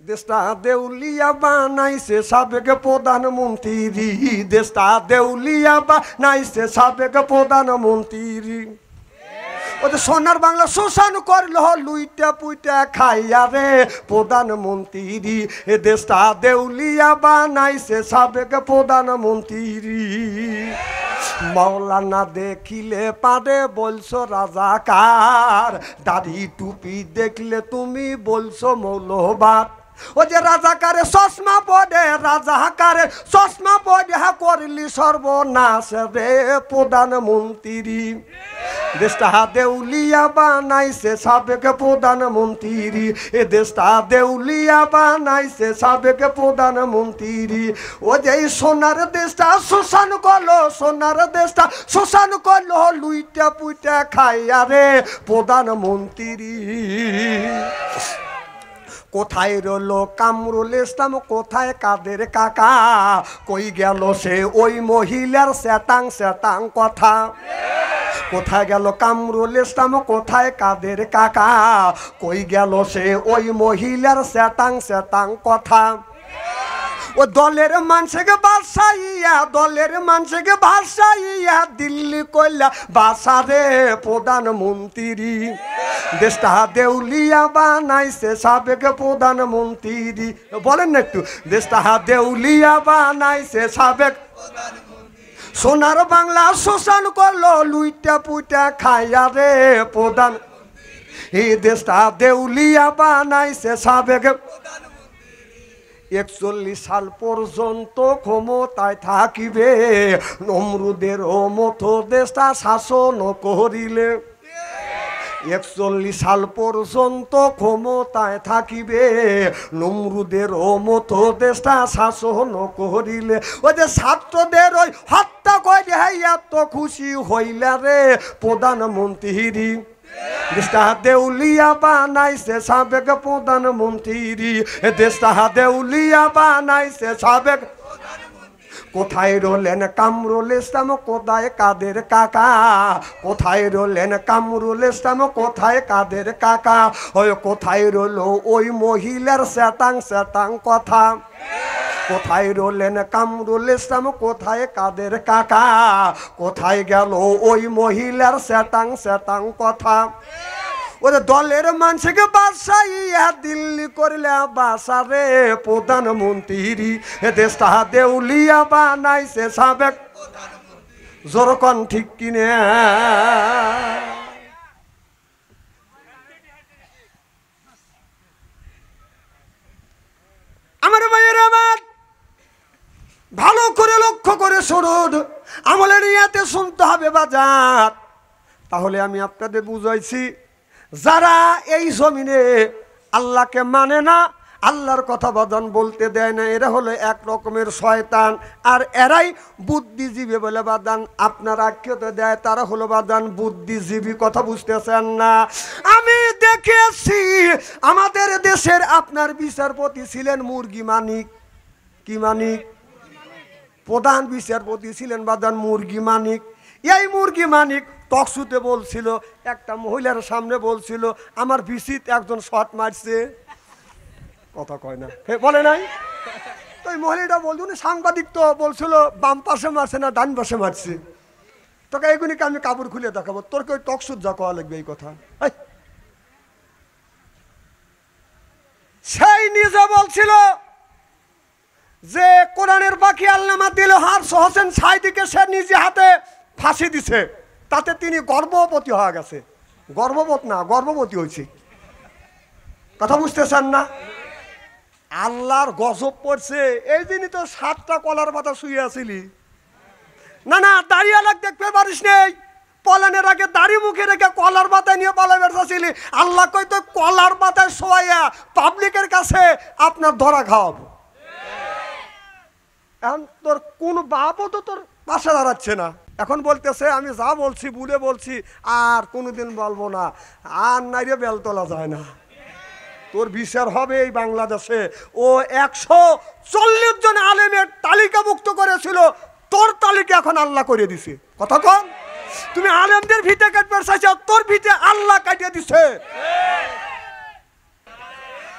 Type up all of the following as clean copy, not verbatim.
দেশটা দেউলিয়া বানাইছে সাবেক প্রধানমন্ত্রী, দেশটা দেউলিয়া বানাইছে সাবেক প্রধানমন্ত্রী। ওদের সোনার বাংলা শোষণ করল লুইটা পুইটা খাইয়া রে প্রধানমন্ত্রী, এ দেশটা দেউলিয়া বানাইছে সাবেক প্রধানমন্ত্রী। মৌলানা দেখিলে পারে বলছো রাজাকার, দাড়ি টুপি দেখলে তুমি বলছো মৌলবাদ। ও যে রাজাকারে চশমা পড়ে, রাজাকারে চশমা পড়ে করলি সর্বনাশ রে প্রধানমন্ত্রী। দেশটা দেউলিয়া বানাইছে সাবেক প্রধানমন্ত্রী, এ দেশটা দেউলিয়া বানাইছে সাবেক প্রধানমন্ত্রী। ও যে সোনার দেশটা শোষণ করলো, সোনার দেশটা শোষণ করলো লুইটা পুইটা খাইয়া রে প্রধানমন্ত্রী। কোথায় রলো কামরুল ইসলাম, কোথায় কাদের কাকা, কই গেল সে ওই মহিলার শ্যাতাং শ্যাতাং কথা। কোথায় গেল কামরুল ইসলাম, কোথায় কাদের কাকা, কই গেল সে ওই মহিলার শ্যাতাং শ্যাতাং কথা। ও দলের মানুষকে বাসাইয়া, দলের মানুষকে বাসাইয়া দিল্লি কইলা বাসারে প্রধানমন্ত্রী। দেশটা দেউলিয়া বানাইছে সাবেক প্রধানমন্ত্রী। বলেন না একটু, দেশটা দেউলিয়া বানাইছে সাবেক। সোনার বাংলা শোষণ করলো লুইটা পুইটা খাইয়া রে প্রধান, এই দেশটা দেউলিয়া বানাইছে সাবেক। 41 সাল পর্যন্ত ক্ষমতায় থাকিবে নমরুদের মতো দেশটা শাসন করিলে। 41 সাল পর্যন্ত ক্ষমতায় থাকিবে নমরুদের মতো দেশটা শাসন করিলে। ওই যে ছাত্রদের ওই হত্যা করে এত খুশি হইলে রে প্রধানমন্ত্রী। দেশটা দেউলিয়া বানাইছে সাবেক প্রধানমন্ত্রী, দেশটা দেউলিয়া বানাইছে সাবেক। কোথায় রলেন কামরুল ইসলাম, কোথায় কাদের কাকা, কোথায় রলেন কামরুল ইসলাম, কোথায় কাদের কাকা। ওই কোথায় রলো ওই মহিলার শ্যাতাং শ্যাতাং কথা। কোথায় রলেন কামরুল ইসলাম, কোথায় কাদের কাকা, কোথায় গেল ওই মহিলার শ্যাতাং শ্যাতাং কথা। ওদের দলের মানুষকে বাসাইয়া দিল্লি করলে বাসারে প্রধানমন্ত্রী, দেশটা দেউলিয়া বানাইছে সাবেক। জোরকন ঠিক কিনে আমার ভাইয়ের, আমার ভালো করে লক্ষ্য করে শুনুন, আমলের ইয়াতে শুনতে হবে বাজার। তাহলে আমি আপনাদের বুঝাইছি, যারা এই জমিনে আল্লাহকে মানে না, আল্লাহর কথা বাদান বলতে দেয় না, এরা হলো এক রকমের শয়তান। আর এরাই বুদ্ধিজীবী বলে বাদান আপনার আখ্যাত দেয়, তারা হলো বাদান বুদ্ধিজীবী। কথা বুঝতেছেন না? আমি দেখেছি আমাদের দেশের আপনার বিচারপতি ছিলেন মুরগি মানিক। কি মানিক? প্রধান বিচারপতি ছিলেন বাদান মুরগি মানিক। এই মুরগি মানিক টকশুতে বলছিল, একটা মহিলার সামনে বলছিল আমার ভিসিত একজন শট মারছে। কথা কয় না, বলে নাই তো? ওই মহিলাটা বলছিল, সাংবাদিক তো বলছিল বাম পাশে মারছে না ডান পাশে মারছে। তোকে এগুলিকে আমি কাপড় খুলে দেখাবো, তোর কেউ টকশুট যা কওয়া লাগবে এই কথা। সেই নিজে বলছিল যে কোরআনের বাকি আল্লামা দিলহার হোসেন সাইদিকে সে নিজে হাতে ফাঁসি দিছে, তাতে তিনি গর্ভবতী হয়ে গেছে। গর্ভবতী না, গর্ভবতী হয়েছে। কথা বুঝতেছেন না? আল্লাহর গজব পড়ছে। এই দিনই তো 7টা কলার পাতা শুয়ে আসিলি। না না, দাঁড়িয়ে লাগ দেখতে পারিস নেই, পলানের আগে দাড়ি মুখে রেখে কলার পাতা নিয়ে পালা বেড়াচ্ছিলি। আল্লাহ কই তো কলার পাতায় শোয়া পাবলিকের কাছে আপনার ধরা খাওয়াবো। এখন তোর কোন বাপও তো তোর পাশে দাঁড়াচ্ছে না। এখন বলতেছে আমি যা বলছি ভুলে বলছি, আর কোনোদিন বলবো না। আর নাইরে বেল তোলা যায় না। তোর বিচার হবে এই বাংলাদেশে। ও 140 জন আলেমের তালিকাভুক্ত করেছিল, তোর তালিকা এখন আল্লাহ করে দিছে। কথা কন, তুমি আলেমদের ভিটে কাটবার চাইছ, তোর ভিটে আল্লাহ কাটিয়ে দিছে।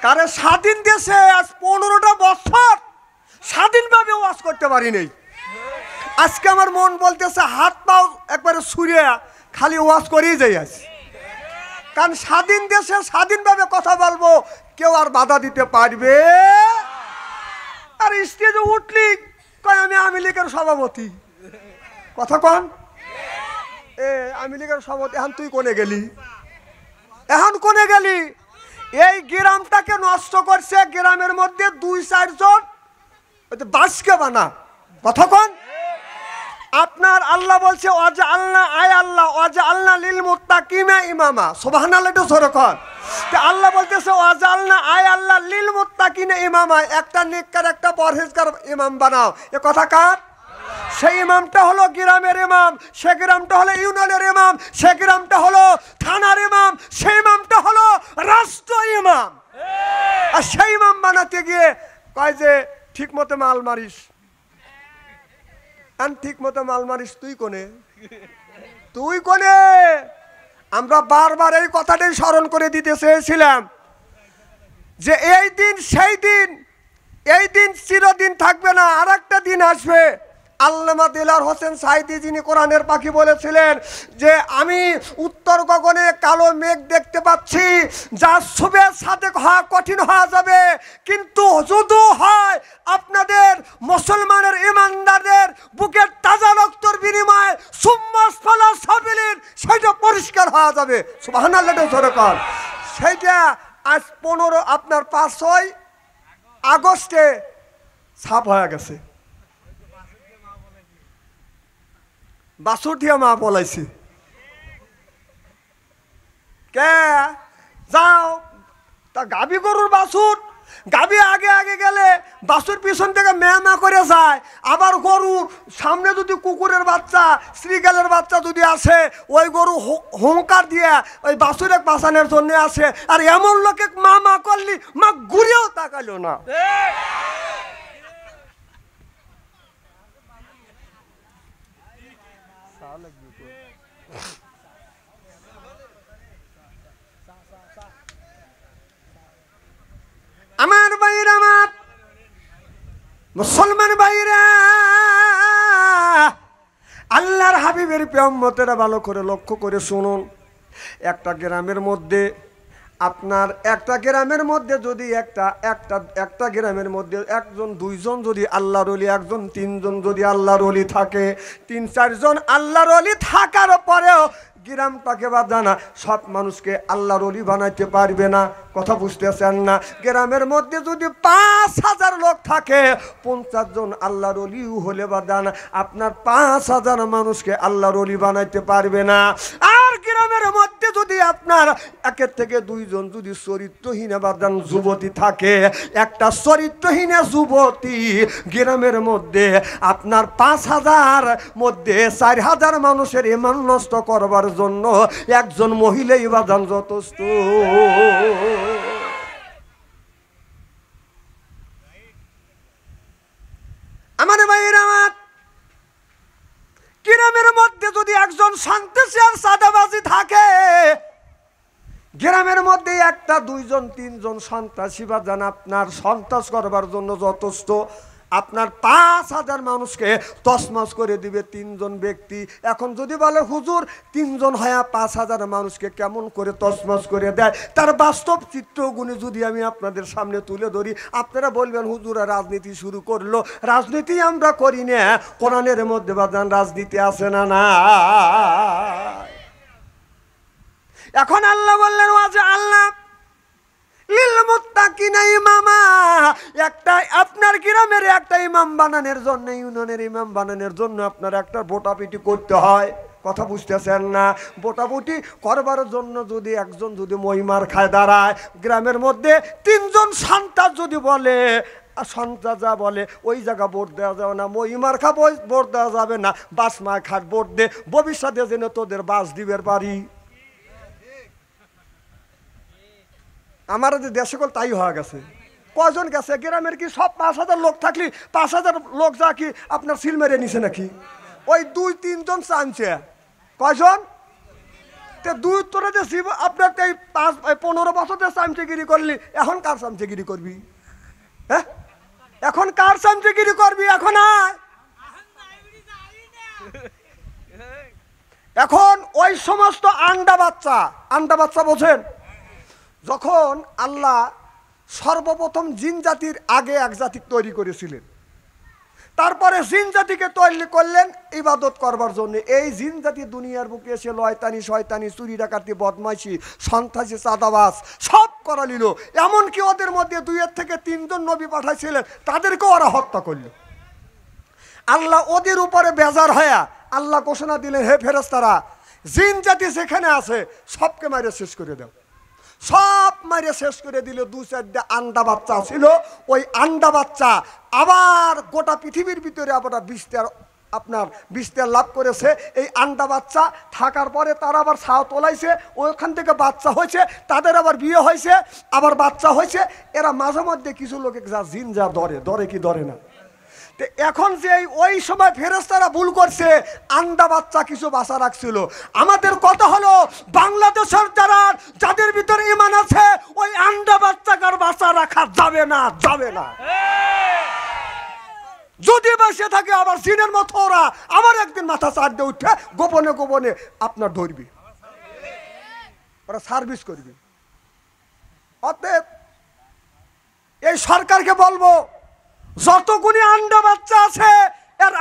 কারণ স্বাধীন দেশে আজ 15টা বছর স্বাধীনভাবে ওয়াজ করতে পারি নাই। আজকে আমার মন বলতেছে হাত পাও একবারে ছুঁড়ে খালি ওয়াজ করেই যাই আছি। কারণ স্বাধীন দেশে স্বাধীনভাবে কথা বলবো, কেউ আর বাধা দিতে পারবে। আর স্টেজে উঠলি কয় আমি আওয়ামী লীগের সভাপতি। কথা কন আওয়ামী লীগের সভাপতি। এখন তুই কোনে গেলি? এখন কোনে গেলি? এই গ্রামটাকে নষ্ট করছে। গ্রামের মধ্যে 2-4 জন বাসকে বানা। কথা কন। আপনার আল্লাহ বলছে ওয়াজা আল্লাহ আয় আল্লাহ ওয়াজা আল্লাহ লিল মুত্তাকিনা ইমামা। সুবহানাল্লাহ একটু জোরে কন। তে আল্লাহ বলতেছে ওয়াজা আল্লাহ আয় আল্লাহ লিল মুত্তাকিনা ইমামা, একটা নেককার একটা পরহেজগার ইমাম বানাও। এ কথা কার? সেই ইমামটা হলো গ্রামের ইমাম, সে গ্রামটা হলো ইউনিয়নের ইমাম, সে গ্রামটা হলো থানার ইমাম, সেই ইমামটা হলো রাষ্ট্র ইমাম। আর সেই ইমাম বানাতে গিয়ে কয় যে ঠিক মতো মাল মারিস। ঠিক মতো মাল মারিস তুই কোনে? তুই কোনে? আমরা বারবার এই কথাটাই স্মরণ করে দিতে চেয়েছিলাম যে এই দিন সেই দিন, এই দিন চিরদিন থাকবে না, আর একটা দিন আসবে। আল্লামা দিলওয়ার হোসেন সাঈদী যিনি কোরআনের পাখি বলেছিলেন যে আমি উত্তর গগনে কালো মেঘ দেখতে পাচ্ছি, যা শুভে সাদেক হওয়া কঠিন হওয়া যাবে, কিন্তু যদি হয় আপনাদের মুসলমানের ইমানদারদের বুকের তাজা রক্তর বিনিময়ে সুম্মাস ফালা সাবিলিন, সেটা পরিষ্কার হওয়া যাবে। সুবহানাল্লাহ জোরে কর। সেইটা আজ 15 আপনার 5ই আগস্টে ছাপ হয়ে গেছে। বাছুর দিয়ে মা বলাইছে কে যাও তা গাভী গরুর বাছুর, গাভী আগে আগে গেলে বাছুর পিছন থেকে মেয়া করে যায়। আবার গরু সামনে যদি কুকুরের বাচ্চা শ্রীগালের বাচ্চা যদি আসে, ওই গরু হুঙ্কার দিয়ে ওই বাছুরে বাঁচানোর জন্য আসে। আর এমন লোকে মা করলি মা ঘুরেও তাকালো না। আমার ভাইরা, আমার মুসলমান ভাইরা, আল্লাহর হাবিবের উম্মতেরা ভালো করে লক্ষ্য করে শুনুন। একটা গ্রামের মধ্যে আপনার একটা গ্রামের মধ্যে যদি একটা গ্রামের মধ্যে 1-2 জন যদি আল্লাহর ওলি, 1-3 জন যদি আল্লাহর ওলি থাকে, 3-4 জন আল্লাহর ওলি থাকার পরেও গ্রামটাকে বাঁধানা সব মানুষকে আল্লাহর ওলি বানাইতে পারবে না। কথা বুঝতেছেন না? গ্রামের মধ্যে যদি 5000 লোক থাকে, 50 জন আল্লাহর ওলি হলে বাঁধানা আপনার 5000 মানুষকে আল্লাহর ওলি বানাইতে পারবে না। আর গ্রামের মধ্যে যদি আপনার 1 থেকে 2 জন যদি চরিত্রহীন বাঁধান যুবতী থাকে, একটা চরিত্রহীন যুবতী গ্রামের মধ্যে আপনার 5000 মধ্যে 4000 মানুষের ইমান নষ্ট করবার জন্য একজন মহিলাই বাঁধান যথেষ্ট। আমার ভাইয়ের, আমার গ্রামের মধ্যে যদি একজন সন্ত্রাসী আর চাঁদাবাজি থাকে, গ্রামের মধ্যে 1-2 জন 3 জন সন্ত্রাসী বাঁধান আপনার সন্ত্রাস করবার জন্য যথেষ্ট। আপনার 5000 মানুষকে তছনছ করে দিবে 3 জন ব্যক্তি। এখন যদি বলে হুজুর 3 জন হয় 5000 মানুষকে কেমন করে তছনছ করে দেয়, তার বাস্তব চিত্রগুলি যদি আমি আপনাদের সামনে তুলে ধরি, আপনারা বলবেন হুজুরা রাজনীতি শুরু করলো। রাজনীতি আমরা করি না, কোরআনের মধ্যে বাঁধান রাজনীতি আছে না? না। এখন আল্লাহ বললেন ওয়াজা আল্লাহ লিল মুত্তাকিনা ইমামা, একটা আপনার গ্রামের একটা ইমাম বানানোর জন্য, ইউনিয়নের ইমাম বানানোর জন্য আপনার একটা ভোটাপিটি করতে হয়। কথা বুঝতেছেন না? ভোটাভুটি করবার জন্য যদি একজন যদি মহিমার খায় দাঁড়ায়, গ্রামের মধ্যে 3 জন সন্তান যদি বলে, সন্তান যা বলে ওই জায়গা ভোট দেওয়া যাবে না, মহিমার খা ভোট দেওয়া যাবে না, বাস মা খাট ভোট দে, ভবিষ্যতে যেন তোদের বাস দিবের পারি। আমার দেশে কল তাই হয়ে গেছে। কয়জন গেছে? গ্রামের কি সব 5000 লোক থাকলি 5000 লোক যা কি আপনার সিল মেরে নিছে নাকি? ওই 2-3 জন চানছে। কয়জন? দুই উত্তরে যে শিব আপনার এই 15 বছর যে চামচেগিরি করলি, এখন কার চামচেগিরি করবি? হ্যাঁ, এখন কার চামচেগিরি করবি? এখন আয়। এখন ওই সমস্ত আন্ডা বাচ্চা বোঝেন, যখন আল্লাহ সর্বপ্রথম জিন জাতির আগে এক জাতি তৈরি করেছিলেন, তারপরে জিন জাতিকে তৈরি করলেন ইবাদত করবার জন্য। এই জিন জাতি দুনিয়ার বুকে এসে লয়তানি, শয়তানি, চুরি ডাকাতি, বদমাইশি, সন্ত্রাসী, চাঁদাবাজ সব করা নিল। এমনকি ওদের মধ্যে 2 থেকে 3 জন নবী পাঠাইছিলেন, তাদেরকেও ওরা হত্যা করল। আল্লাহ ওদের উপরে বেজার হয়ে আল্লাহ ঘোষণা দিলেন, হে ফেরেশতারা, জিন জাতি যেখানে আছে সবকে মাইরে শেষ করে দাও। সব মাইরে শেষ করে দিল। 2-4টা আন্ডা বাচ্চা ছিল, ওই আন্ডা বাচ্চা আবার গোটা পৃথিবীর ভিতরে আবার বিস্তার লাভ করেছে। এই আন্ডা বাচ্চা থাকার পরে তারা আবার ছাও তোলাইছে, ওইখান থেকে বাচ্চা হয়েছে, তাদের আবার বিয়ে হয়েছে, আবার বাচ্চা হয়েছে। এরা মাঝে মধ্যে কিছু লোকে যা জিন যা ধরে কি ধরে না। তো এখন যে ওই সময় ফেরেশতারা ভুল করছে, আন্ডা বাচ্চা কিছু বাঁচা রাখছিল। আমাদের কথা হলো, বাংলাদেশের যাদের ভিতরে ঈমান আছে, ওই আন্ডা বাচ্চাকার বাঁচা রাখা যাবে না। যদি বেঁচে থাকে আবার জিনের মতো ওরা আবার একদিন মাথা চার দিয়ে উঠে গোপনে আপনার ধরবি, ওরা সার্ভিস করবি। অতএব এই সরকারকে বলবো, যতগুলি আন্ডা বাচ্চা আছে এর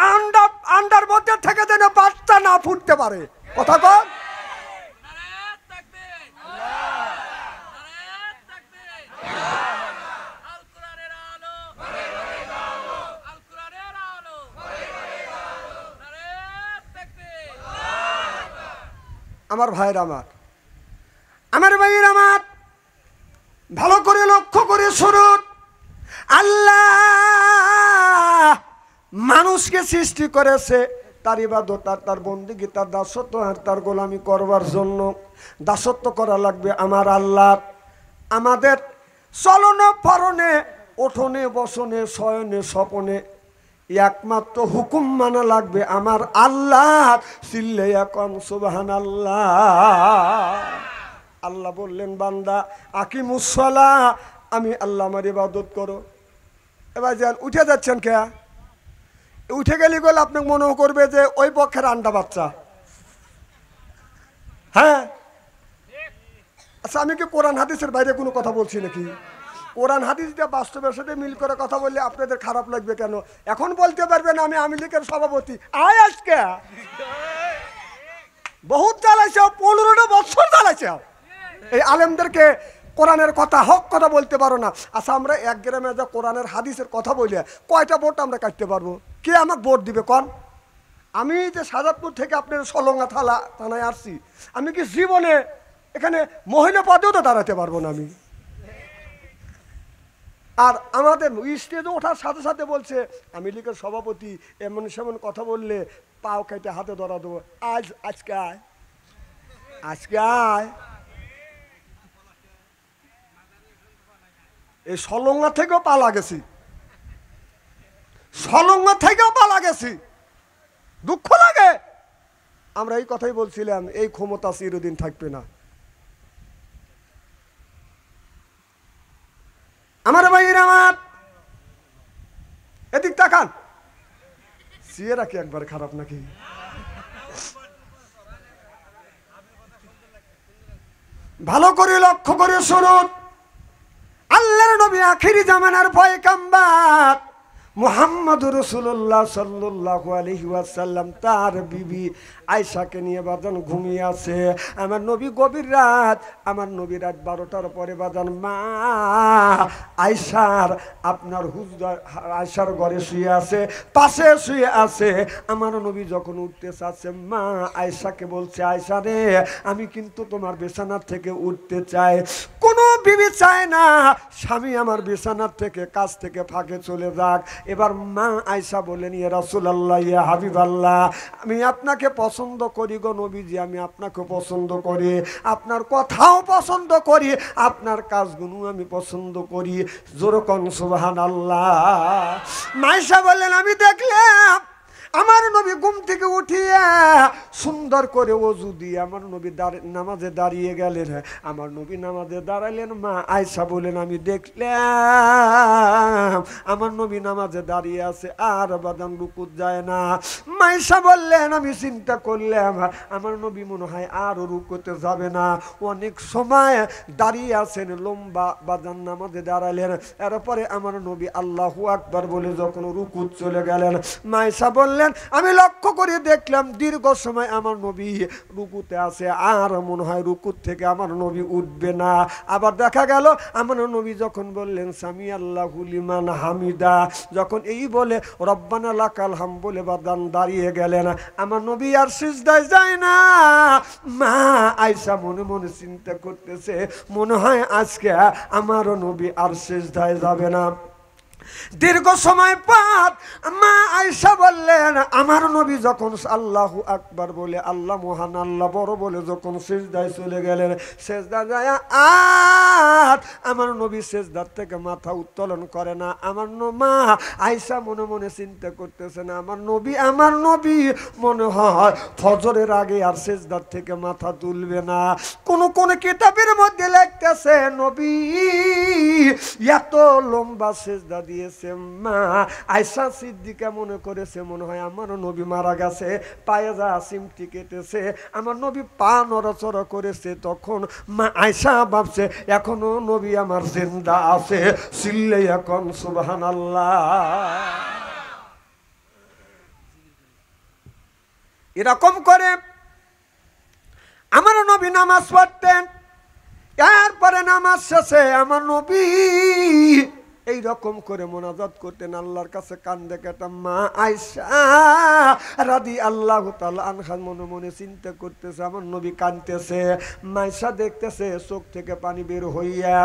আন্ডার মধ্যে থেকে যেন বাচ্চা না ফুটতে পারে। কথা কন। আমার ভাইয়ের আমার ভাইয়ের আমার ভালো করে লক্ষ্য করে শুনুন। আল্লাহ মানুষকে সৃষ্টি করেছে তার ইবাদত আর তার বন্দেগী, তার দাসত্ব আর তার গোলামি করবার জন্য। দাসত্ব করা লাগবে আমার আল্লাহ। আমাদের চলনে ফরনে, ওঠনে বসনে, শয়নে স্বপনে একমাত্র হুকুম মানা লাগবে আমার আল্লাহ। চিল্লে এখন সুবহানাল্লাহ। আল্লাহ বললেন, বান্দা আকিমুস সালাহ, আমি আল্লাহ আমার ইবাদত করো। এবার যান উঠে যাচ্ছেন কে? উঠে গেলে গেলে আপনাকে মনে করবে যে ওই পক্ষের আন্ডা বাচ্চা। হ্যাঁ, আচ্ছা, আমি কি কোরআন হাদিসের বাইরে কোনো কথা বলছি নাকি? কোরআন হাদিস দিয়ে বাস্তবের সাথে মিল করে কথা বললে আপনাদের খারাপ লাগবে কেন? এখন বলতে পারবেন আমি আওয়ামী লীগের সভাপতি। আজকে বহুত চালাইছে, 15টা বছর চালাইছে। এই আলেমদেরকে কোরআনের কথা হক কথা বলতে পারো না। আচ্ছা, আমরা এক গ্রামে যা কোরআনের হাদিসের কথা বলে কয়টা ভোট আমরা কাটতে পারবো? কে আমাকে ভোট দিবে কন? আমি যে সাজাদপুর থেকে আপনার সলঙ্গা থানায় আসছি, আমি কি জীবনে এখানে মহিলা পদেও তো দাঁড়াতে পারবো না আমি। আর আমাদের স্টেজে ওঠার সাথে সাথে বলছে আমি লীগের সভাপতি, এমন সেমন কথা বললে পাও কেটে হাতে ধরা দেবো। আজকে আয় এই সলঙ্গা থেকেও পালা গেছি, দুঃখ লাগে। আমরা এই কথাই বলছিলাম, এই ক্ষমতা চিরদিন থাকবে না। আমার ভাইয়ের আমার এদিক তাকান, চেহারা কি একবার খারাপ নাকি? ভালো করে লক্ষ্য করে শুনুন। আল্লাহর নবী আখিরি জামানার পয়গম্বর মুহাম্মদুর রাসূলুল্লাহ সাল্লাল্লাহু আলাইহি ওয়াসাল্লাম তার বিবি আয়েশাকে নিয়ে বাজান ঘুমিয়ে আছে। আমার নবী গভীর রাত, আমার নবী রাত 12টার পরে বাজান মা আয়েশার আপনার আয়েশার ঘরে শুয়ে আছে, পাশে শুয়ে আছে। আমার নবী যখন উঠতে চাচ্ছে, মা আয়েশাকে বলছে, আয়েশা রে, আমি কিন্তু তোমার বিছানার থেকে উঠতে চাই। কোনো বিবি চায় না স্বামী আমার বিছানার থেকে কাছ থেকে ফাঁকে চলে যাক। এবার মা আয়েশা বলেন, ইয়া রাসূলুল্লাহ, ইয়া হাবিবাল্লাহ, আমি আপনাকে পছন্দ করি গো নবীজি, আমি আপনাকে পছন্দ করি, আপনার কথাও পছন্দ করি, আপনার কাজগুলো আমি পছন্দ করি। জোরে কোন সুবহানাল্লাহ। মা আয়েশা বললেন, আমি দেখলাম আমার নবী ঘুম থেকে উঠিয়া সুন্দর করে ওযু দিয়ে আমার নবী নামাজে দাঁড়িয়ে গেলেন। আমার নবী নামাজে দাঁড়ালেন। মা আয়েশা বলেন আমি দেখলাম আমার নবী নামাজে দাঁড়িয়ে আছে, আর বাদান রুকুত যায় না। মা আয়েশা বললেন আমি চিন্তা করলাম আমার নবী মনে হয় আর রুকুতে যাবে না, অনেক সময় দাঁড়িয়ে আছেন, লম্বা বাদান নামাজে দাঁড়ালেন। এরপরে আমার নবী আল্লাহু আকবার বলে যখন রুকুত চলে গেলেন, মা আয়েশা বললেন আমি লক্ষ্য করে দেখলাম দীর্ঘ সময় আমার নবী রুকুতে আছে, আর মনে হয় রুকুত থেকে আমার নবী উঠবে না। আবার দেখা গেল আমার নবী যখন বললেন সামি আল্লাহু লিমান হামিদা, যখন এই বলে রব্বানা লাকাল হাম বলে বাদান দাঁড়িয়ে গেলেন, আমার নবী আর সিজদায় যায় না। মা আয়েশা মনে মনে চিন্তা করতেছে মনে হয় আজকে আমার নবী আর সিজদায় যাবে না। দীর্ঘ সময় পর মা আয়েশা বললেন আমার নবী যখন আল্লাহু আকবার বলে আল্লাহ মহান আল্লাহ বড় বলে যখন সিজদায় চলে গেলেন, সিজদা যায় আর আমার নবী সিজদার থেকে মাথা উত্তোলন করে না। আমার মা আয়েশা মনে মনে চিন্তা করতেছেন আমার নবী মনে হয় ফজরের আগে আর সিজদার থেকে মাথা তুলবে না। কোন কিতাবের মধ্যে লিখতেছে নবী এত লম্বা সিজদা দিয়েছে, মা আয়েশা সিদ্দিকা মনে করেছে মনে হয় আমার নবী মারা গেছে, পায়ে যা সিমটি কেটেছে, আমার নবী পা নড়াচড়া করেছে। তখন মা আয়েশা ভাবছে এখনো নবী আমার জিন্দা আছে, চিল্লে এখন সুবহানাল্লাহ। এরকম করে আমার নবী নামাজ পড়তেন। এরপরে নামাজ শেষে আমার নবী এইরকম করে মোনাজাত করতেন আল্লাহর কাছে কান্দে কেটে। মা আয়েশা রাদিয়াল্লাহু তাআলা আনহা মনে মনে চিন্তা করতেছে আমার নবী কাঁদতেছে। মা আয়েশা দেখতেছে চোখ থেকে পানি বের হইয়া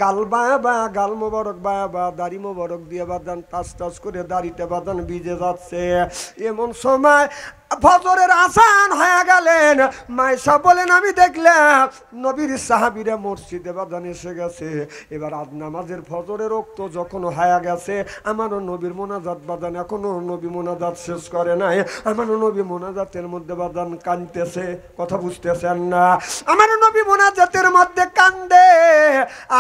গাল বাবা গাল মোবারক বাবা দাড়ি মোবারক দিয়ে বাদান টাচ টাচ করে দাড়িতে বাদান ভিজে যাচ্ছে। এমন সময় ফজরের আজান হয়ে গেলেন। মা আয়েশা বলেন আমি দেখলাম নবীর সাহাবীরা মসজিদে বাদান এসে গেছে। এবার আজ নামাজের ফজরের রক্ত যখন হয়ে গেছে আমার নবীর মোনাজাত বাদান এখনো নবী মোনাজাত শেষ করে নাই। আমার নবী মোনাজাতের মধ্যে বাদান কাঁদতেছে, কথা বুঝতেছেন না? আমার নবী মোনাজাতের মধ্যে কান্দে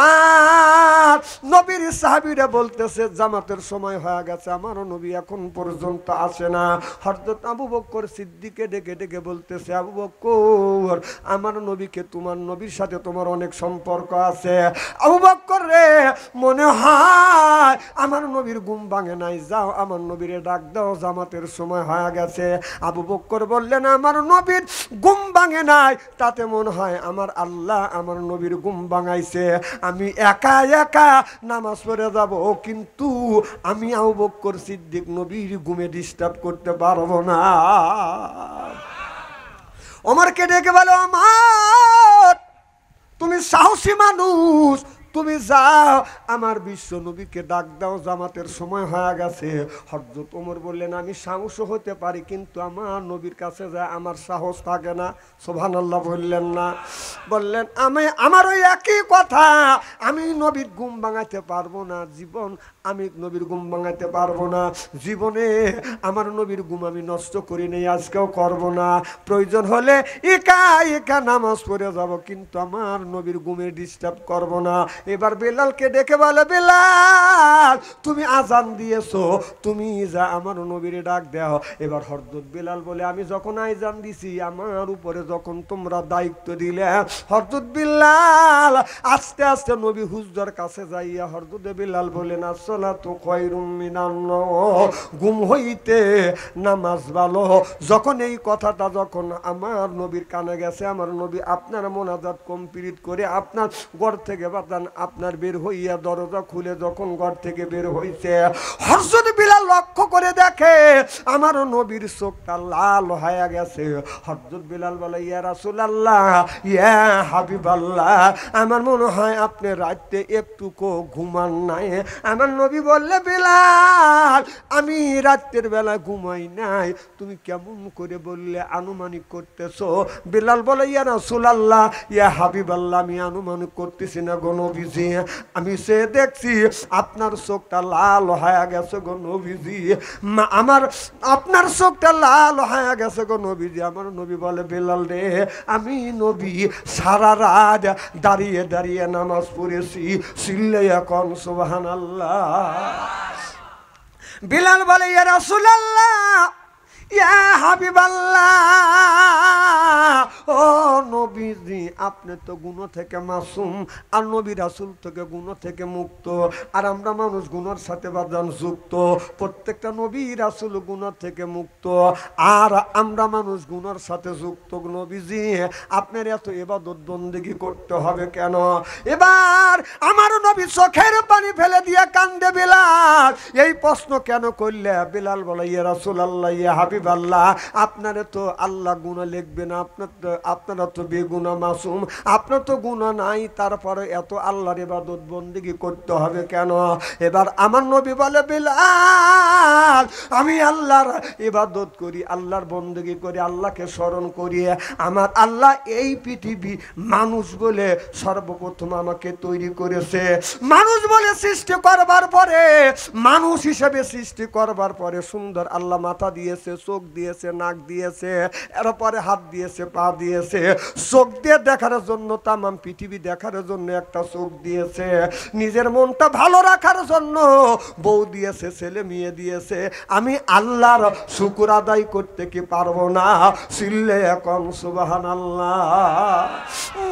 আর নবীর সাহাবীরা বলতেছে জামাতের সময় হয়ে গেছে, আমার নবী এখন পর্যন্ত আসে না। হযরত আবু বকর সিদ্দিককে ডেকে ডেকে বলতেছে আবু বকর আমার নবীকে তোমার নবীর সাথে তোমার অনেক সম্পর্ক আছে। আবু বকর রে মনে হয় আমার নবীর ঘুম ভাঙে নাই, যাও আমার নবীরে ডাক দাও, জামাতের সময় হয়ে গেছে। আবু বকর বললেন আমার নবীর ঘুম ভাঙে নাই, তাতে মনে হয় আমার আল্লাহ আমার নবীর ঘুম ভাঙাইছে। আমি একা একা নামাজ পড়ে যাব, কিন্তু আমি আবু বকর সিদ্দিক নবীর ঘুমে ডিস্টার্ব করতে পারবো না। ওমরকে ডেকে বলো আমার তুমি সাহসী মানুষ, তুমি যাও আমার বিশ্ব নবীকে ডাক দাও, জামাতের সময় হয়ে গেছে। হযরত ওমর বললেন আমি সাহস হতে পারি, কিন্তু আমার নবীর কাছে যায় আমার সাহস থাকে না। সুবহানাল্লাহ বললেন না? বললেন আমার ওই একই কথা, আমি নবীর ঘুম ভাঙাতে পারবো না, আমি নবীর ঘুম ভাঙাতে পারবো না। জীবনে আমার নবীর ঘুম আমি নষ্ট করি নেই, আজকেও করব না। প্রয়োজন হলে একা একা নামাজ পড়ে যাব, কিন্তু আমার নবীর ঘুমে ডিস্টার্ব করব না। এবার বেলালকে ডেকে বলে বেলাল তুমি আজান দিয়েছো, তুমি যা আমার নবীরে ডাক দাও। এবার হযরত বেলাল বলে আমি যখন আজান দিছি আমার উপরে যখন তোমরা দায়িত্ব দিলে হযরত বেলাল আস্তে আস্তে নবী হুজুর কাছে যাইয়া হযরত বেলাল বলেন আসসালাতু খায়রুম মিনান নাওম, ঘুম হইতে নামাজ ভালো। যখন এই কথাটা যখন আমার নবীর কানে গেছে, আমার নবী আপনার মোনাজাত কমপ্লিট করে আপনার ঘর থেকে বাতান আপনার বের হইয়া দরজা খুলে যখন ঘর থেকে বের হইছে, হযরত বিলাল লক্ষ্য করে দেখে আমার নবীর চোখটা লাল হয়ে গেছে। হযরত বিলাল বলে ইয়া রাসূলুল্লাহ ইয়া হাবিবাল্লাহ, আমার মনে হয় আপনি রাতে একটুকু ঘুমান নাই। আমার নবী বললে বিলাল আমি রাতের বেলা ঘুমাই নাই, তুমি কেমন করে বললে আনুমানিক করতেছো? বিলাল বলে ইয়া রাসূলুল্লাহ ইয়া হাবিবাল্লাহ, আমি আনুমানিক করতেছি না গো নবীজি, আমি সে দেখছি আপনার চোখ চোখটা লাল হয়ে গেছে গো নবীজি, আমার আপনার চোখটা লাল হয়ে গেছে গো নবীজি। আমার নবী বলে, বেলাল রে, আমি নবী সারা রাত দাঁড়িয়ে দাঁড়িয়ে নামাজ পড়েছি, চিল্লাইয়া কোন সুবহানাল্লাহ। বিলাল বলে, ইয়া রাসূলুল্লাহ, ইয়া হাবিবাল্লাহ, ও নবীজি, আপনি তো গুনাহ থেকে মাসুম, আর নবী রাসূল থেকে গুনাহ থেকে মুক্ত, আর আমরা মানুষ গুনার সাথে বাজান যুক্ত। প্রত্যেকটা নবী রাসূল গুনাহ থেকে মুক্ত, আর আমরা মানুষ গুনার সাথে যুক্ত। নবীজি, আপনার এত ইবাদত বন্দেগী করতে হবে কেন? এবার আমার নবী চোখের পানি ফেলে দিয়ে কান্দে। বিলাল, এই প্রশ্ন কেন করলে? বিলাল বলে, ইয়া রাসূলুল্লাহ, ইয়া হাবিবাল্লাহ, আপনারে তো আল্লাহ গুনাহ লিখবে না, আপনারা তো বেগুনাহ মাসুম, আপনার তো গুনাহ নাই, তারপরে এত আল্লাহর ইবাদত বন্দেগী করতে হবে কেন? এবার আমার নবী বলে, বিলাল, আমি আল্লাহর ইবাদত করি, আল্লাহর বন্দেগী করি, আল্লাহকে স্মরণ করি। আমার আল্লাহ এই পৃথিবী মানুষ বলে সর্বপ্রথম আমাকে তৈরি করেছে। মানুষ বলে সৃষ্টি করবার পরে, মানুষ হিসেবে সৃষ্টি করবার পরে সুন্দর আল্লাহ মাথা দিয়েছে, চোখ দিয়েছে, নাক দিয়েছে, এরপরে হাত দিয়েছে, পা দিয়েছে। চোখ দিয়ে দেখার জন্য, তামাম পৃথিবী দেখার জন্য একটা চোখ দিয়েছে। নিজের মনটা ভালো রাখার জন্য বউ দিয়েছে, ছেলে মেয়ে দিয়েছে। আমি আল্লাহর শুকর আদায় করতে কি পারবো না? চিল্লে এখন সুবহানাল্লাহ,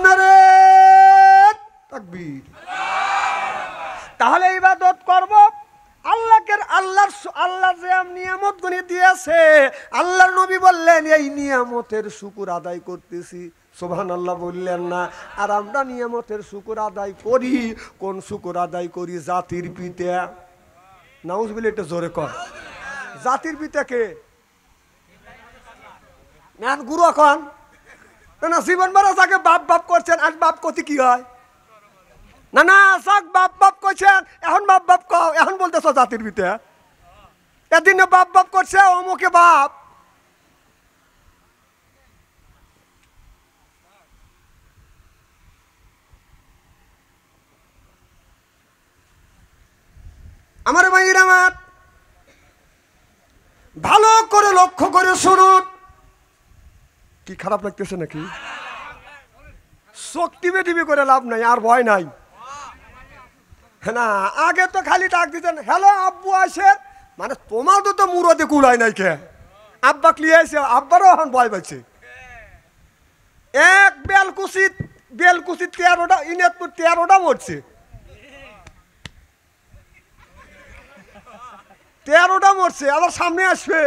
নারে তাকবীর। তাহলে ইবাদত করব আল্লাহকে। আল্লাহ যে নিয়ামত গুলি দিয়েছে, আল্লাহর নবী বললেন, এই নিয়ামতের শুকর আদায় করতেছি। সুবহানাল্লাহ বললেন না? আর আমরা নিয়ামতের শুকর আদায় করি। কোন শুকর আদায় করি? জাতির পিতা। নাউজুবিল্লাহ, এটা জোরে কর। জাতির পিতা কে? নেন গুরু এখন না, জীবন মারা যাকে বাপ বাপ করছেন, আজ বাপ কতি কি হয়? না না, যাক বাপ বাপ করছেন, এখন বাপ বাপ কও, এখন বলতেছ জাতির পিতা। এদিনে বাপ বাপ করছে, অমুকে বাপ। আমার ভাইয়ের, আমার ভালো করে লক্ষ্য করে শুনুন। কি খারাপ লাগতেছে নাকি? চোখ টিপে টিপে করে লাভ নাই, আর ভয় নাই না। আগে তো খালি ডাক দিতেন, হ্যালো আব্বু আসে, মানে তোমার তো মুরদে কুড়াই নাই কে? আব্বা ক্লিয়ে আসে, আব্বারও এখন ভয় পাচ্ছে। এক বেলকুচিত 13টা, ইনাতপুর 13টা মরছে, 13টা মরছে। আবার সামনে আসবে,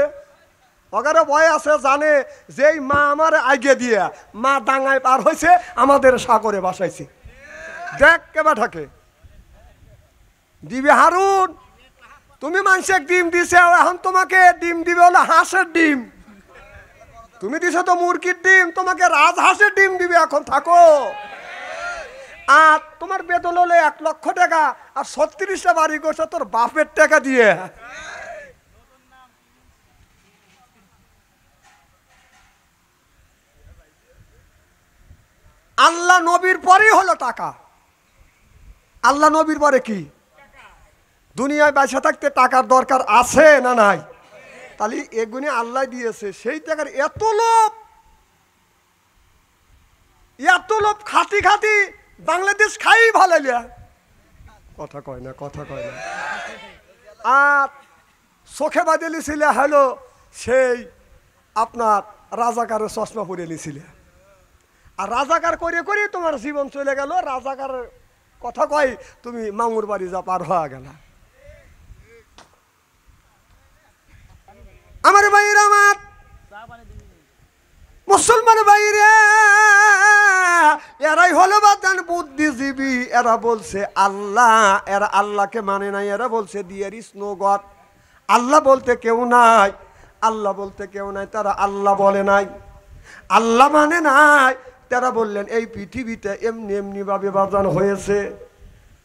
ওখানে ভয় আছে, জানে যেই মা আমার আগে দিয়ে মা ডাঙায় পার হয়েছে, আমাদের সাগরে বাসাইছে। দেখ কেবা থাকে দিবে। হারুন, তুমি মানুষের ডিম দিছে, এখন তোমাকে ডিম দিবে হলো হাঁসের ডিম। তুমি দিছো তো মুরগির ডিম, তোমাকে রাজহাঁসের ডিম দিবে। এখন থাকো। আর তোমার বেতন হলে 1 লক্ষ টাকা, আর 36টা বাড়ি করছে তোর বাপের টাকা দিয়ে। আল্লাহ নবীর পরেই হলো টাকা। আল্লাহ নবীর পরে কি? দুনিয়ায় বেঁচে থাকতে টাকার দরকার আছে না নাই? তাহলে এগুলি আল্লাহ দিয়েছে। সেই টাকার এত লোভ খাতি খাতি বাংলাদেশ খাই ভালো। কথা কয় না, কথা কয় না। আর চোখে বাঁধে লিছিলে হলো সেই আপনার রাজাকারের চশমা পরে লিছিলে। আর রাজাকার করে করে তোমার জীবন চলে গেল। রাজাকার কথা কয় তুমি মামুর বাড়ি যা পার হয়ে গেল। আমার ভাইরা, আমার মুসলমান ভাইরা, এরাই হলো বাদান বুদ্ধিজীবী। এরা বলছে আল্লাহ, এরা আল্লাহকে মানে নাই। এরা বলছে দেয়ার ইজ নো গড, আল্লাহ বলতে কেউ নাই, আল্লাহ বলতে কেউ নাই। তারা আল্লাহ বলে নাই, আল্লাহ মানে নাই। তারা বললেন এই পৃথিবীতে এমনি এমনি ভাবে বাজান হয়েছে।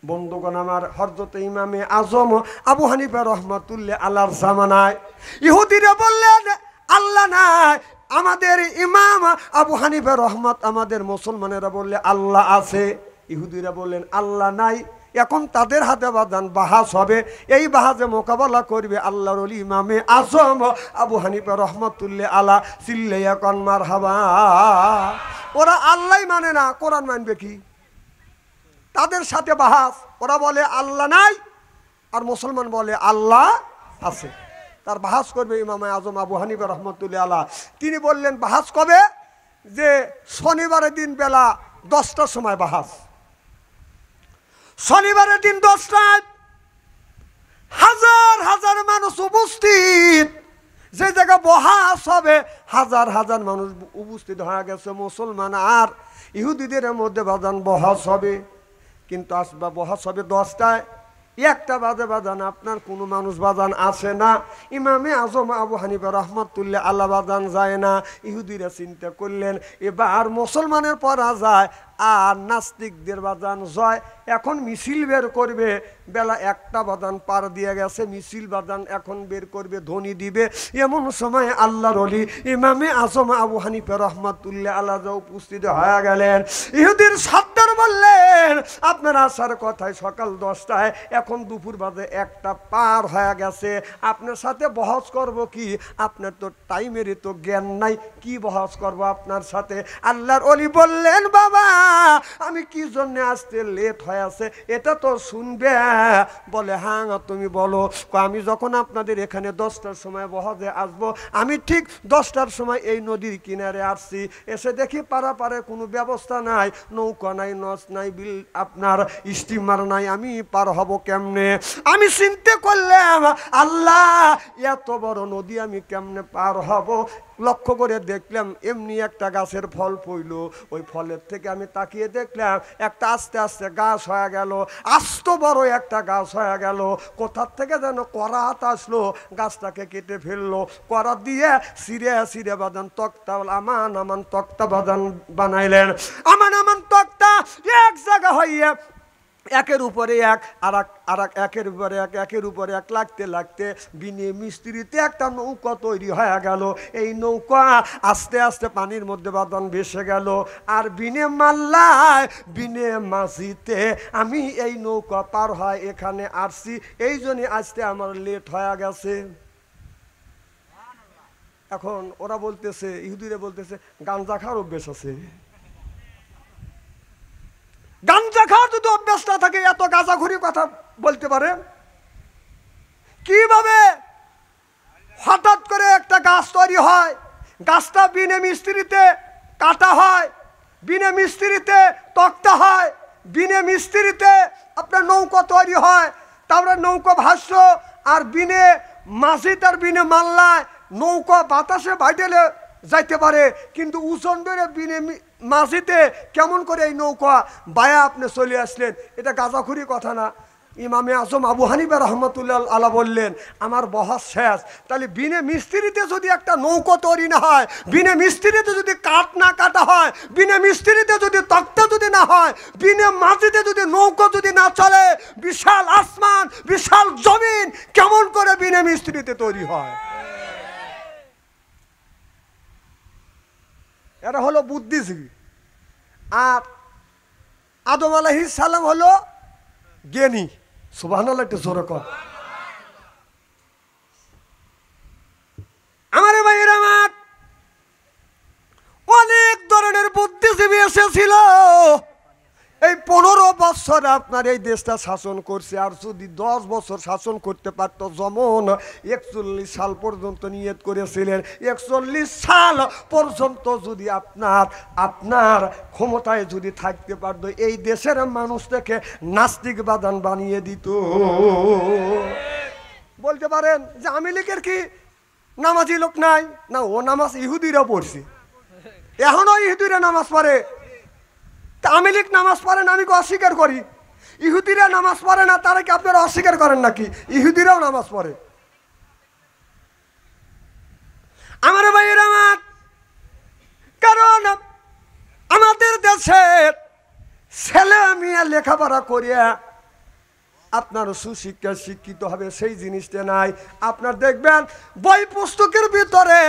বন্ধুগণ আমার, হযরতে ইমামে আজম আবু হানিফা রহমাতুল্লাহ আলাইহির জামানায় ইহুদিরা বললেন আল্লাহ নাই। আমাদের ইমাম আবু হানিফা রহমত, আমাদের মুসলমানেরা বললে আল্লাহ আছে। ইহুদিরা বললেন আল্লাহ নাই। এখন তাদের হাতে বাজান বাহাস হবে। এই বাহাজে মোকাবেলা করবে আল্লাহর ওলি ইমামে আজম আবু হানিফা রহমতুল্লাহ আলা। চিল্লাইয়া কন মারহাবা। ওরা আল্লাহ মানে না, কোরআন মানবে কি? তাদের সাথে বাহাস। ওরা বলে আল্লাহ নাই, আর মুসলমান বলে আল্লাহ আছে। তার বাহাস করবে ইমামে আজম আবু হানিফা রহমতুল্লাহ আলা। তিনি বললেন বাহাস কবে? যে শনিবারের দিন বেলা 10টার সময় বাহাস। শনিবারের দিন 10টায় হাজার হাজার মানুষ উপস্থিত। যে জায়গা বহাস হবে হাজার হাজার মানুষ উপস্থিত হয়ে গেছে। মুসলমান আর ইহুদিদের মধ্যে বাজান বহাস হবে, কিন্তু আসবা বহাস হবে 10টায়। 1টা বাজে বাজান আপনার কোনো মানুষ বাজান আসে না। ইমামে আজম আবু হানিফা রহমতুল্লাহ আল্লাহ বাজান যায় না। ইহুদিরা চিন্তা করলেন এবার মুসলমানের পরা যায় আর নাস্তিকদের বাজান জয়। এখন মিছিল বের করবে। বেলা 1টা বাজান পার দিয়ে গেছে, মিছিল বাজান এখন বের করবে, ধ্বনি দিবে। এমন সময় আল্লাহর ওলি ইমামে আজম আবু হানিফা রহমতুল্লাহ আল্লাহ উপস্থিত হয়ে গেলেন। ইহুদির সর্দার বললেন আপনার আসার কথায় সকাল 10টায়, এখন দুপুর বাজে 1টা পার হয়ে গেছে, আপনার সাথে বহস করব কি? আপনার তো টাইমেরই তো জ্ঞান নাই, কি বহস করব আপনার সাথে? আল্লাহর ওলি বললেন বাবা আমি কি জন্য আসতে লেট হয়ে আছে এটা তো শুনবে। বলে হ্যাঁ তুমি বলো। আমি যখন আপনাদের এখানে 10টার সময় বহাজে আসবো, আমি ঠিক 10টার সময় এই নদীর কিনারে আসছি। এসে দেখি পারাপারে কোনো ব্যবস্থা নাই, নৌকা নাই, নস নাই, বিল আপনার স্টিমার নাই, আমি পার হব কেমনে? আমি চিন্তা করলাম আল্লাহ এত বড় নদী আমি কেমনে পার হব? লক্ষ্য করে দেখলাম এমনি একটা গাছের ফল পইল। ওই ফলের থেকে আমি তাকিয়ে দেখলাম একটা আস্তে আস্তে গাছ হয়ে গেল, আস্ত বড় একটা গাছ হয়ে গেল। কোথার থেকে যেন করাত আসলো, গাছটাকে কেটে ফেললো। করাত দিয়ে সিরে সিরে বাজান তক্তা আমান তক্তা বাজান বানাইলেন। আমান তক্তা এক জায়গা হইয়া একের উপরে এক আর একের উপরে এক একের উপরে এক লাগতে লাগতে বিনে মিস্ত্রিতে একটা নৌকা তৈরি হয়ে গেল। এই নৌকা আস্তে আস্তে পানির মধ্যে বাদান ভেসে গেল। আর বিনে মাল্লায় বিনে মাঝিতে আমি এই নৌকা পার হয় এখানে আসছি, এই জন্য আসতে আমার লেট হয়ে গেছে। এখন ওরা বলতেছে, ইহুদিরা বলতেছে গাঞ্জা খাওয়ার অভ্যেস আছে। গাঞ্জা খাওয়ার যদি অভ্যাস না থাকে এত গাঁজাখুরি কথা বলতে পারে কিভাবে? হঠাৎ করে একটা গাছ তৈরি হয়, গাছটা বিনে মিস্ত্রিতে কাটা হয়, বিনে মিস্ত্রিতে তক্তা হয়, বিনে মিস্ত্রিতে আপনার নৌকা তৈরি হয়, তারপরে নৌকা ভাষ্য আর বিনে মাঝি তার বিনে মাল্লায় নৌকা বাতাসে বাইটেলে যাইতে পারে, কিন্তু উচন ধরে বিনে মাঝিতে কেমন করে এই নৌকা বায়া আপনি চলে আসলেন? এটা গাঁজাখুরি কথা না। ইমামে আজম আবু হানিফা রহমতুল্লাহ আলা বললেন আমার বহস শেষ। তাহলে বিনে মিস্ত্রিতে যদি একটা নৌকা তৈরি না হয়, বিনে মিস্ত্রিতে যদি কাঠ না কাটা হয়, বিনে মিস্ত্রিতে যদি তক্তা যদি না হয়, বিনে মাঝিতে যদি নৌকা যদি না চলে, বিশাল আসমান বিশাল জমিন কেমন করে বিনে মিস্ত্রিতে তৈরি হয়? এরা হলো বুদ্ধিজীবী। আর আদম আলাইহিস সালাম হলো জ্ঞানী। সুবহানাল্লাহ, একটু জোরে কর। আমার ভাইয়ের আমার অনেক ধরনের বুদ্ধিজীবী এসেছিল। এই 15 বছর আপনার এই দেশটা শাসন করছে। আর যদি 10 বছর শাসন করতে পারত, যেমন 41 সাল পর্যন্ত নিয়ত করেছিলেন, 41 সাল পর্যন্ত যদি আপনার ক্ষমতায় যদি থাকতে পারত, এই দেশের মানুষটাকে নাস্তিক বাদান বানিয়ে দিত। বলতে পারেন যে আওয়ামী লীগের কি নামাজি লোক নাই? না, ও নামাজ ইহুদিরা পড়ছে, এখনো ইহুদিরা নামাজ পড়ে। আওয়ামী লীগ নামাজ পড়ে না, আমি অস্বীকার করি। ইহুদিরা নামাজ পড়ে না, তারা কি আপনারা অস্বীকার করেন নাকি? ইহুদিরাও নামাজ পড়ে। আমার ভাইয়ের আমার, কারণ আমাদের দেশের ছেলে মেয়ে লেখাপড়া করিয়া আপনার সুশিক্ষায় শিক্ষিত হবে সেই জিনিসটা নাই। আপনার দেখবেন বই পুস্তকের ভিতরে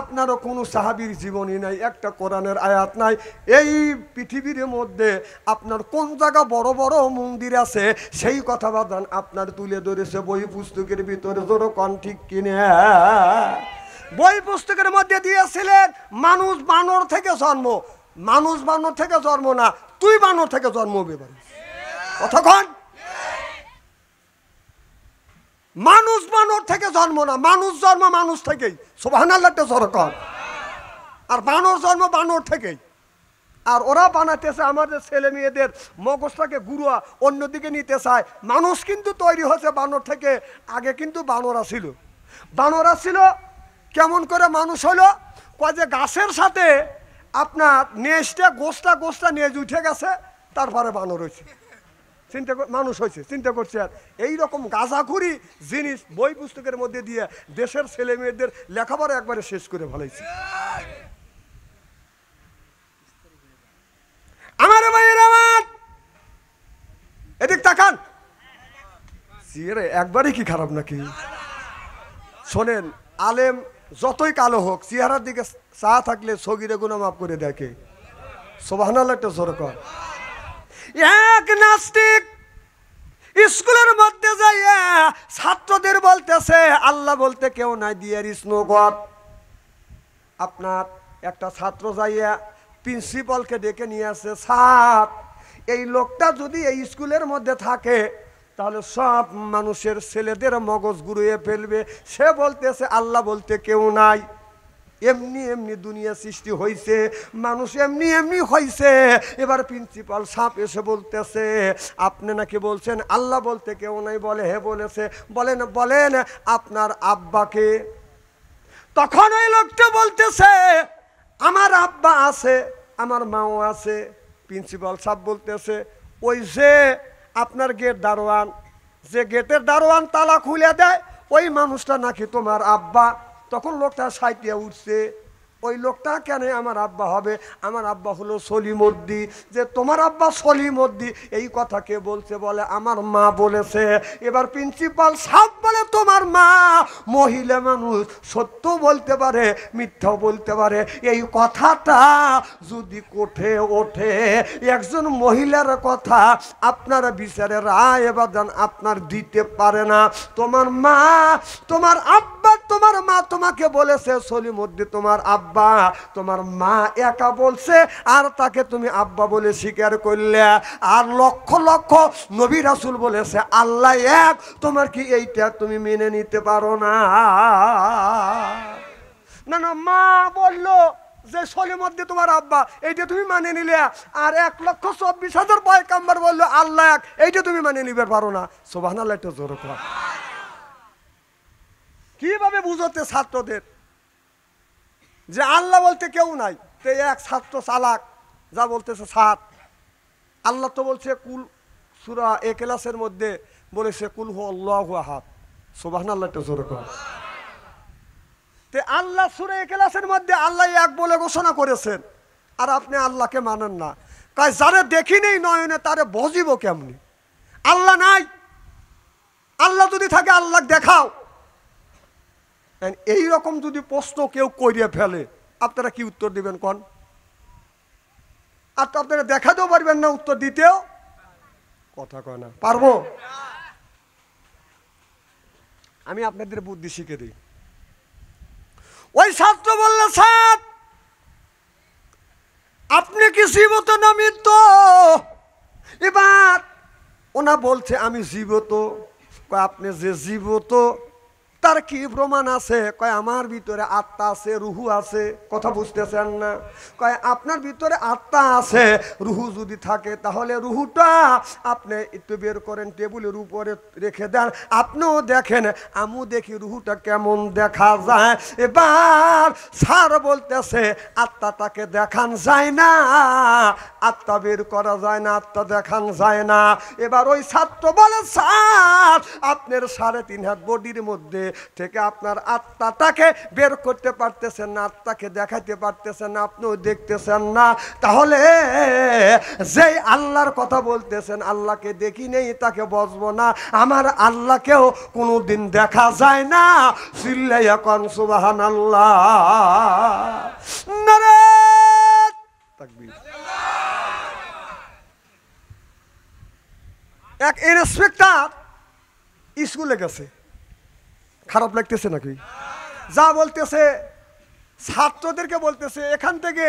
আপনারও কোনো সাহাবীর জীবনী নাই, একটা কোরআনের আয়াত নাই। এই পৃথিবীর মধ্যে আপনার কোন জায়গা বড় বড় মন্দির আছে সেই কথা বাদান আপনার তুলে ধরেছে বই পুস্তকের ভিতরে। ধরো কন ঠিক কিনে বই পুস্তকের মধ্যে দিয়েছিলেন মানুষ বানর থেকে জন্ম। মানুষ বানর থেকে জন্ম না, তুই বানর থেকে জন্ম হবে কতক্ষণ। মানুষ বানর থেকে জন্ম না, মানুষ জন্ম মানুষ থেকেই, সুবহানাল্লাহটা সরকার। আর বানর জন্ম বানর থেকেই। আর ওরা বানাতেছে আমাদের ছেলে মেয়েদের মগজটাকে গুরুয়া অন্যদিকে নিতে চায়। মানুষ কিন্তু তৈরি হয়েছে বানর থেকে। আগে কিন্তু বানরা ছিল। বানরা ছিল কেমন করে মানুষ হলো, কয় যে গাছের সাথে আপনার নেজটা গোস্তা নেজ উঠে গেছে, তারপরে বানর হয়েছে, মানুষ হয়েছে। চিন্তা করছে। আর এইরকম গাঁজাখুরি জিনিস বই পুস্তকের মধ্যে দিয়ে দেশের ছেলে মেয়েদের লেখাপড়া একবারে শেষ করে ফেলাইছে। আমার ভাইয়ের আমার এদিক তাকান, একবারে কি খারাপ নাকি? শোনেন, আলেম যতই কালো হোক চেহারার দিকে চা থাকলে সগিরে গুনাহ মাফ করে দেখে। সুবহানাল্লাহ একটা জোর কর। এক নাস্তিক স্কুলের মধ্যে যাইয়া ছাত্রদের বলতেছে আল্লাহ বলতে কেউ নাই, দিয়ার ইজ নো গড। আপনার একটা ছাত্র যাইয়া প্রিন্সিপালকে ডেকে নিয়ে আসে, স্যার এই লোকটা যদি এই স্কুলের মধ্যে থাকে তাহলে সব মানুষের ছেলেদের মগজ ঘুরিয়ে ফেলবে। সে বলতেছে আল্লাহ বলতে কেউ নাই, এমনি এমনি দুনিয়া সৃষ্টি হয়েছে, মানুষ এমনি এমনি হয়েছে। এবার প্রিন্সিপাল সাপ এসে বলতেছে আপনি নাকি বলছেন আল্লাহ বলতে কেউ নাই? বলে হে বলেছে। বলেন বলেন আপনার আব্বাকে? তখন ওই লোকটা বলতেছে আমার আব্বা আছে, আমার মাও আছে। প্রিন্সিপাল সাহেব বলতেছে ওই যে আপনার গেট দারোয়ান, যে গেটের দারোয়ান তালা খুলে দেয় ওই মানুষটা নাকি তোমার আব্বা। তখন লোকটা সাইটিয়া উঠছে, ওই লোকটা কেন আমার আব্বা হবে? আমার আব্বা হলো সলিমউদ্দি। যে তোমার আব্বা সলিমউদ্দি এই কথা কে বলছে? বলে আমার মা বলেছে। এবার প্রিন্সিপাল সাহেব বলে তোমার মা মহিলা মানুষ, সত্য বলতে পারে মিথ্যাও বলতে পারে। এই কথাটা যদি কোঠে ওঠে একজন মহিলার কথা আপনার বিচারে রায় এবার আপনার দিতে পারে না। তোমার মা তোমার আব্বা তোমার মা তোমাকে বলেছে সলিমউদ্দি তোমার আব্বা, তোমার মা একা বলছে আর তাকে তুমি আব্বা বলে স্বীকার করলে। আর লক্ষ লক্ষ নবী রাসূল বলেছে আল্লাহ এক, তোমার কি এইটা তুমি মেনে নিতে পারো না? না না, মা বললো যে সলিমউদ্দি তোমার আব্বা, এইটা তুমি মানে নিলে। আর 1,24,000 পয়গম্বর বললো আল্লাহ এক, এইটা তুমি মানে নিতে পারো না। সুবহানাল্লাহ একটা জোরে কর। কিভাবে বুঝতে ছাত্রদের যে আল্লাহ বলতে কেউ নাই? তো এক ছাত্র চালাক যা বলতেছে স্যার আল্লাহ তো বলছে কুল, সূরা ইখলাসের মধ্যে বলেছে কুল হু আল্লাহু আহাদ। সুবহানাল্লাহ একটা জোরে কর। তে আল্লাহ সূরা ইখলাসের মধ্যে আল্লাহ এক বলে ঘোষণা করেছেন, আর আপনি আল্লাহকে মানেন না। তাই যারে দেখি নেই নয়নে তারে বুঝিব কেমনি? আল্লাহ নাই, আল্লাহ যদি থাকে আল্লাহ দেখাও। এই রকম যদি প্রশ্ন কেউ করিয়ে ফেলে আপনারা কি উত্তর দিবেন কোন? আর তো আপনারা দেখাতেও পারবেন না, উত্তর দিতেও কথা কয় না। পারবো? আমি আপনাদের বুদ্ধি শিখে দিই। ওই ছাত্র বলল স্যার আপনি কি জীবিত না মৃত? এবার ওনা বলছে আমি জীবিত। আপনি যে জীবিত তার কি প্রমাণ আছে? কয় আমার ভিতরে আত্মা আছে, রুহু আছে। কথা বুঝতেছেন না? কয় আপনার ভিতরে আত্মা আছে, রুহু যদি থাকে তাহলে রুহুটা আপনি একটু বের করেন, টেবিলের উপরে রেখে দেন, আপনিও দেখেন, আমিও দেখি রুহুটা কেমন দেখা যায়। এবার স্যার বলতেছে আত্মাটাকে দেখান যায় না, আত্মা বের করা যায় না, আত্মা দেখান যায় না। এবার ওই ছাত্র বলে স্যার আপনার 3.5 হাত বডির মধ্যে থেকে আপনার আত্মাটাকে বের করতে পারতেছেন না, আত্মাকে দেখাইতে পারতেছেন না, আপনিও দেখতেছেন না। তাহলে যেই আল্লাহর কথা বলতেছেন আল্লাহকে দেখি নেই তাকে বসবো না, আমার আল্লাহকেও কোনোদিন দেখা যায় না। চিল্লাইয়া কোন সুবহানাল্লাহ, নারে তাকবীর। এক ইন্সপেক্টর স্কুলে গেছে, খারাপ লাগতেছে নাকি? যা বলতেছে ছাত্রদেরকে বলতেছে, এখান থেকে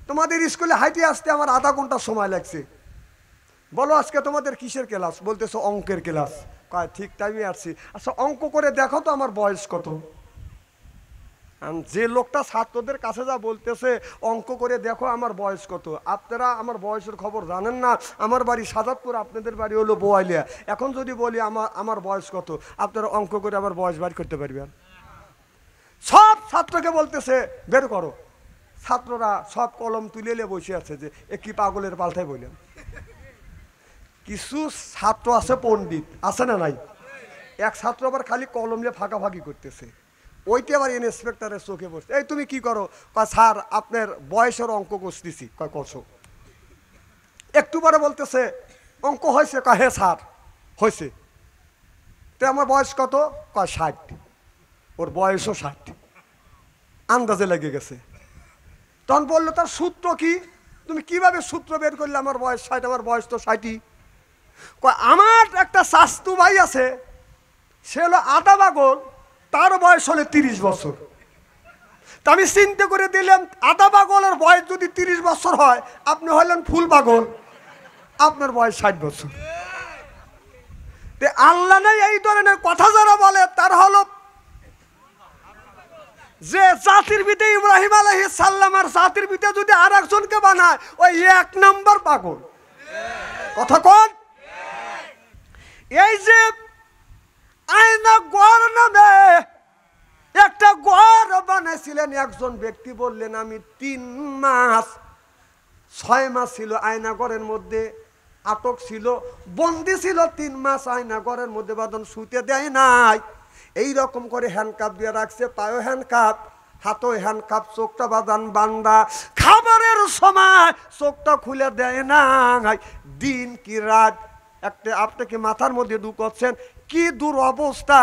তোমাদের স্কুলে হাইটে আসতে আমার আধা ঘন্টা সময় লাগছে, বলো আজকে তোমাদের কিসের ক্লাস? বলতেছে অঙ্কের ক্লাস। কয় ঠিক টাইমে আসছি। আচ্ছা অঙ্ক করে দেখো তো আমার বয়স কত। যে লোকটা ছাত্রদের কাছে যা বলতেছে অঙ্ক করে দেখো আমার বয়স কত, আপনারা আমার বয়সের খবর জানেন না। আমার বাড়ি সাজাদপুর, আপনাদের বাড়ি হলো বোয়ালিয়া। এখন যদি বলি আমার বয়স কত, আপনারা অঙ্ক করে আমার বয়স বাড়ি করতে পারবেন? সব ছাত্রকে বলতেছে বের করো। ছাত্ররা সব কলম তুলে নিয়ে বসে আছে যে এ কি পাগলের পাল্টায় বললেন। কিছু ছাত্র আছে পণ্ডিত, আছে না নাই? এক ছাত্র আবার খালি কলম নিয়ে ফাঁকাফাঁকি করতেছে। ওইটা আবার ইন্সপেক্টরের চোখে বসছে, এই তুমি কি করো? কয় স্যার আপনার বয়সের অঙ্ক করতেছি। কয় করছো? একটু পরে বলতেছে অঙ্ক হয়েছে? কয় হ্যাঁ স্যার হয়েছে। তো আমার বয়স কত? কয় 60। ওর বয়সও 60, আন্দাজে লেগে গেছে। তখন বললো তার সূত্র কি? তুমি কিভাবে সূত্র বের করলে আমার বয়স 60? আমার বয়স তো 60ই। কয় আমার একটা শাস্তু ভাই আছে, সে হলো আধা পাগল, তার বয়স হলে 30 বছর। তা আমি চিন্তা করে দিলাম আধা পাগলের বয়স যদি 30 বছর হয়, আপনি হলেন ফুল পাগল, আপনার বয়স 60 বছর। আল্লাহ নেই এই ধরনের কথা যারা বলে তার হলো যে জাতির পিতা ইব্রাহিম আলাইহিস সালাম আর জাতির পিতা যদি আর একজনকে বানায়, ওই 1 নাম্বার পাগল। কথা কোন? এই যে আয়না গড় নামে একটা গড় বানাইছিলেন একজন ব্যক্তি, বললেন আমি 3 মাস 6 মাস ছিল আয়না গড়ের মধ্যে আটক ছিল, বন্দি ছিল 3 মাস আয়না গড়ের মধ্যে, বাদন শুতে দেয় নাই। এই রকম করে হ্যান্ডকাপ দিয়ে রাখছে, পায়ে হ্যান্ডকাপ, হাতে হ্যান্ডকাপ, চোখটা বাঁধান বান্দা। খাবারের সময় চোখটা খুলে দেয় না, দিন কি রাত একটা আপনাকে মাথার মধ্যে ঢুকাচ্ছেন। কি দূর অবস্থা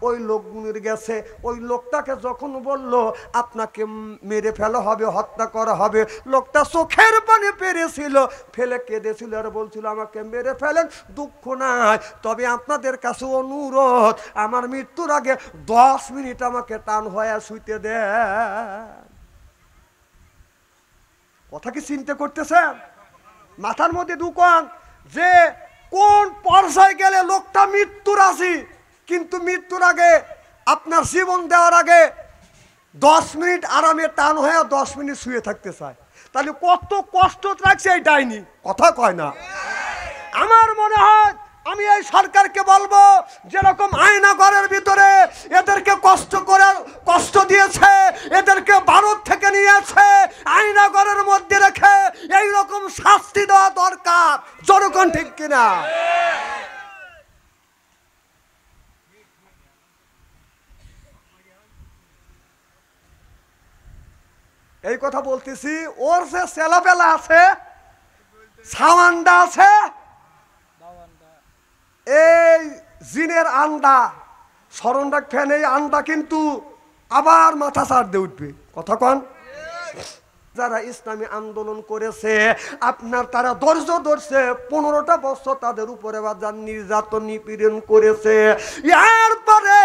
ওই লোকগুলির গেছে। ওই লোকটাকে যখন বলল আপনাকে মেরে ফেলা হবে, হত্যা করা হবে, লোকটা চোখের পানি পেরেছিল, ফেলে কেঁদেছিল আর বলছিল আমাকে মেরে ফেলেন, দুঃখ নাই, তবে আপনাদের কাছে অনুরোধ আমার মৃত্যুর আগে 10 মিনিট আমাকে টান হয়ে শুইতে দেন। কথা কি চিন্তা করতেছেন? মাথার মধ্যে ঢুকান যে কোন পর্যায়ে গেলে লোকটা মৃত্যুর আছে, কিন্তু মৃত্যুর আগে আপনার জীবন দেওয়ার আগে 10 মিনিট আরামে টান হয়ে 10 মিনিট শুয়ে থাকতে চায়। তাহলে কত কষ্ট রাখছে এই ডাইনি, কথা কয় না। আমার মনে হয় আমি এই সরকারকে বলবো, যেরকম আয়না ঘরের ভিতরে এদেরকে কষ্ট দিয়েছে, এদেরকে ভারত থেকে নিয়েছে, আয়না ঘরের মধ্যে রেখে এই রকম শাস্তি দেওয়া দরকার। জনগণ ঠিক কিনা? এই কথা বলতেছি, ওর যে ছেলেপেলা আছে, সাওয়ান্ডা আছে, এই জিনের আন্ডা স্মরণ রাখবেন, এই আন্ডা কিন্তু আবার মাথা ছাড় দিয়ে উঠবে। কথা কন? যারা ইসলামী আন্দোলন করেছে আপনার, তারা ধৈর্য ধরছে 15টা বছর, তাদের উপরে বাজার নির্যাতন নিপীড়ন করেছে। এরপরে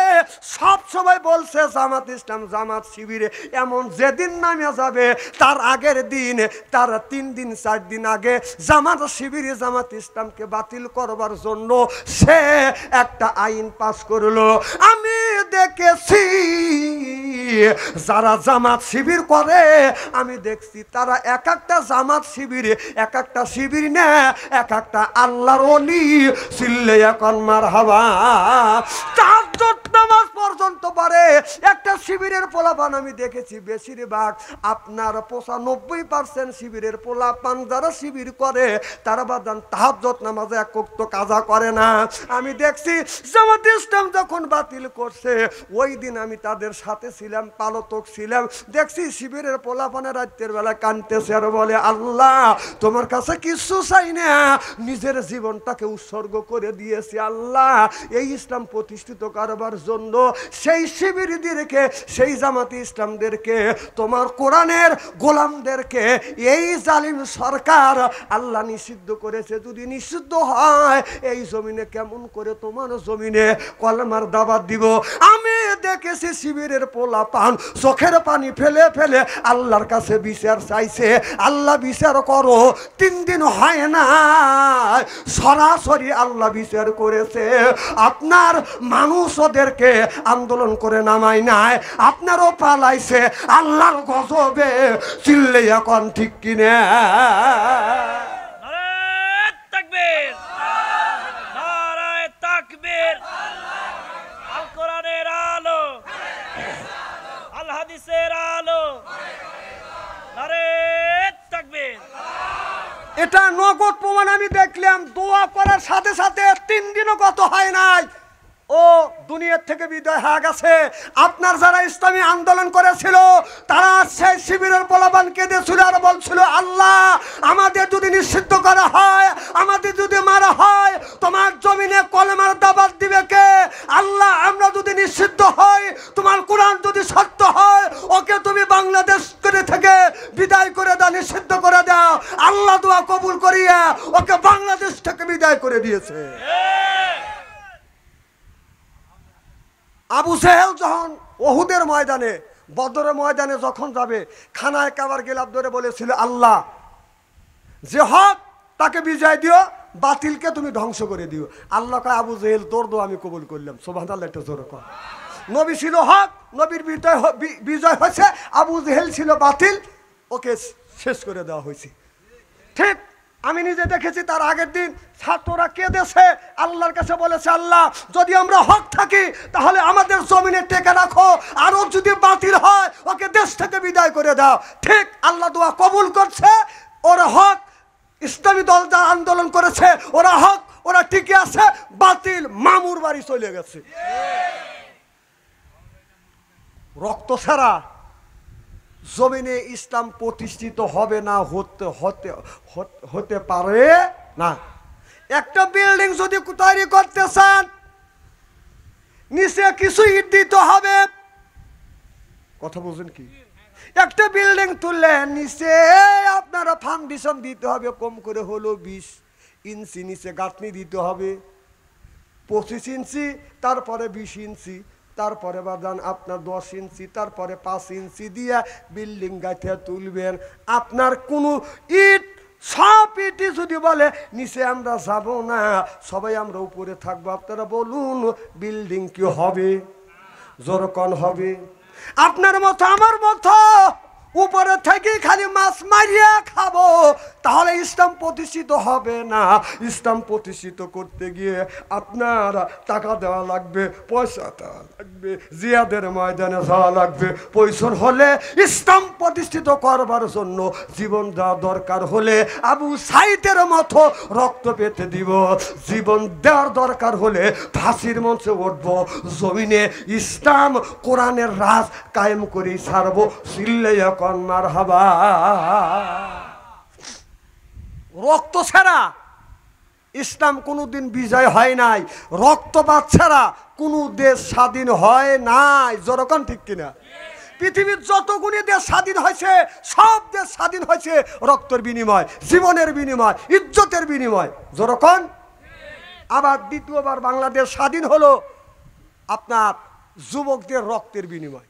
সব সময় বলছে জামাত ইসলাম, জামাত শিবিরে, এমন যেদিন নামে যাবে তার আগের দিন, তার 3 দিন 4 দিন আগে জামাত শিবিরে জামাত ইসলামকে বাতিল করবার জন্য সে একটা আইন পাস করলো। আমি দেখেছি যারা জামাত শিবির করে, আমি দেখছি তারা এক একটা জামাত শিবিরে এক একটা শিবির না, এক একটা আল্লাহর ওলি। চিল্লে এখন মারহাবা। তাহাজ্জুদ নামাজ পর্যন্ত পারে একটা শিবিরের পোলাপান আমি দেখেছি বেশিরভাগ আপনার 95% শিবিরের পোলাপান যারা শিবির করে তারা বাদান তাহাজ্জুদ নামাজে এক ওয়াক্ত কাজা করে না। আমি দেখছি জামাত ইসলাম যখন বাতিল করছে ওই দিন আমি তাদের সাথে ছিলাম, পালতক ছিলাম, দেখছি শিবিরের পোলাপানে রাতের বেলা কাঁদতেছে আর বলে আল্লাহ তোমার কাছে কিছু চাই না, নিজের জীবনটাকে উৎসর্গ করে দিয়েছি আল্লাহ এই ইসলাম প্রতিষ্ঠিত করবার জন্য। সেই শিবিরদেরকে, সেই জামাতি ইসলামদেরকে, তোমার কোরআনের গোলামদেরকে এই জালিম সরকার আল্লাহ নিষিদ্ধ করেছে। যদি নিষিদ্ধ হয় এই জমিনে কেমন করে তোমার জমিনে কলমার দাওয়াত দিব? আমি দেখেছি শিবিরের পোলাপান চোখের পানি ফেলে ফেলে আল্লাহর কাছে বিচার চাইছে, আল্লাহ বিচার করো। 3 দিন হয় না সরাসরি আল্লাহ বিচার করেছে। আপনার মানুষ ওদেরকে আন্দোলন করে নামাই নাই, আপনারও পালাইছে আল্লাহর গজবে। চিল্লে এখন ঠিক কিনে এটা নগদ প্রমাণ আমি দেখলাম। দোয়া করার সাথে সাথে 3 দিনও কত হয় নাই ও দুনিয়ার থেকে বিদায় হয়ে গেছে। আপনার যারা ইসলামী আন্দোলন করেছিল তারা সেই শিবিরের পোলাপান কেঁদেছিল আর বলছিল আল্লাহ আমাদের যদি নিষিদ্ধ করা হয়, আমাদের যদি মারা হয়, তোমার জমিনে কলেমার দাওয়াত দিবে কে? আল্লাহ আমরা যদি নিষিদ্ধ হই, তোমার কোরআন যদি সত্য হয়, ওকে তুমি বাংলাদেশ থেকে বিদায় করে দাও, নিষিদ্ধ করে দাও। আল্লাহ দোয়া কবুল করিয়া ওকে বাংলাদেশ থেকে বিদায় করে দিয়েছে। আবু জেহেল যখন ওহুদের ময়দানে, বদরের ময়দানে যখন যাবে, খানায় কাবার গিলাফ ধরে বলেছিল আল্লাহ যে হক তাকে বিজয় দিও, বাতিলকে তুমি ধ্বংস করে দিও। আল্লাহ কয় আবু জেহেল তোর দোয়া আমি কবুল করলাম। সুবহানাল্লাহ, একটা জোরে কর। নবী ছিল হক, নবীর বিজয় হয়েছে, আবু জেহেল ছিল বাতিল, ওকে শেষ করে দেওয়া হয়েছে। ঠিক আমি নিজে দেখেছি তার আগের দিন ছাত্ররা কেঁদেছে, আল্লাহর কাছে বলেছে আল্লাহ যদি আমরা হক থাকি তাহলে আমাদের জমিনে টেকে রাখো, আরো যদি বাতিল হয় ওকে দেশ থেকে বিদায় করে দাও। ঠিক আল্লাহ দোয়া কবুল করছে। ওরা হক, ইসলামী দল যা আন্দোলন করেছে ওরা হক, ওরা টিকে আছে, বাতিল মামুর বাড়ি চলে গেছে। রক্ত ছাড়া জমিনে ইসলাম প্রতিষ্ঠিত হবে না, হতে পারে না। একটা বিল্ডিং যদি তৈরি করতে চান নিচে কিছু ইট দিতে হবে, কথা বুঝেন কি? একটা বিল্ডিং তুললে নিচে আপনারা ফাউন্ডেশন দিতে হবে, কম করে হলো 20 ইঞ্চি নিচে গাঁথনি দিতে হবে, 25 ইঞ্চি, তারপরে 20 ইঞ্চি, তারপরে বাদান আপনার 10 ইঞ্চি, তারপরে 5 ইঞ্চি দিয়ে বিল্ডিং গাঁথিয়া তুলবেন। আপনার কোনো ইট, সব ইটই যদি বলে নিচে আমরা যাব না, সবাই আমরা উপরে থাকবো, আপনারা বলুন বিল্ডিং কি হবে? জোরকন হবে? আপনার মতো আমার মতো উপরে থেকে খালি মাছ মারিয়া খাবো তাহলে ইসলাম প্রতিষ্ঠিত হবে না। ইসলাম প্রতিষ্ঠিত করতে গিয়ে আপনার টাকা দেওয়া লাগবে, পয়সা দেওয়া লাগবে, জিহাদের ময়দানে যাওয়া লাগবে। পয়সর হলে ইসলাম প্রতিষ্ঠিত করবার জন্য জীবন দেওয়া দরকার হলে আবু সাইদের মতো রক্ত পেতে দিব। জীবন দেওয়ার দরকার হলে ফাঁসির মঞ্চে উঠবো, জমিনে ইসলাম কোরআনের রাজ কায়েম করে ছাড়বো। সিল্লাইয়া কন্যার হাবা। রক্ত ছাড়া ইসলাম কোনোদিন বিজয় হয় নাই, রক্তপাত ছাড়া কোনো দেশ স্বাধীন হয় নাই। যখন ঠিক কিনা? পৃথিবীর যতগুলি দেশ স্বাধীন হয়েছে সব দেশ স্বাধীন হয়েছে রক্তের বিনিময়, জীবনের বিনিময়, ইজ্জতের বিনিময়। যখন আবার দ্বিতীয়বার বাংলাদেশ স্বাধীন হলো আপনার যুবকদের রক্তের বিনিময়।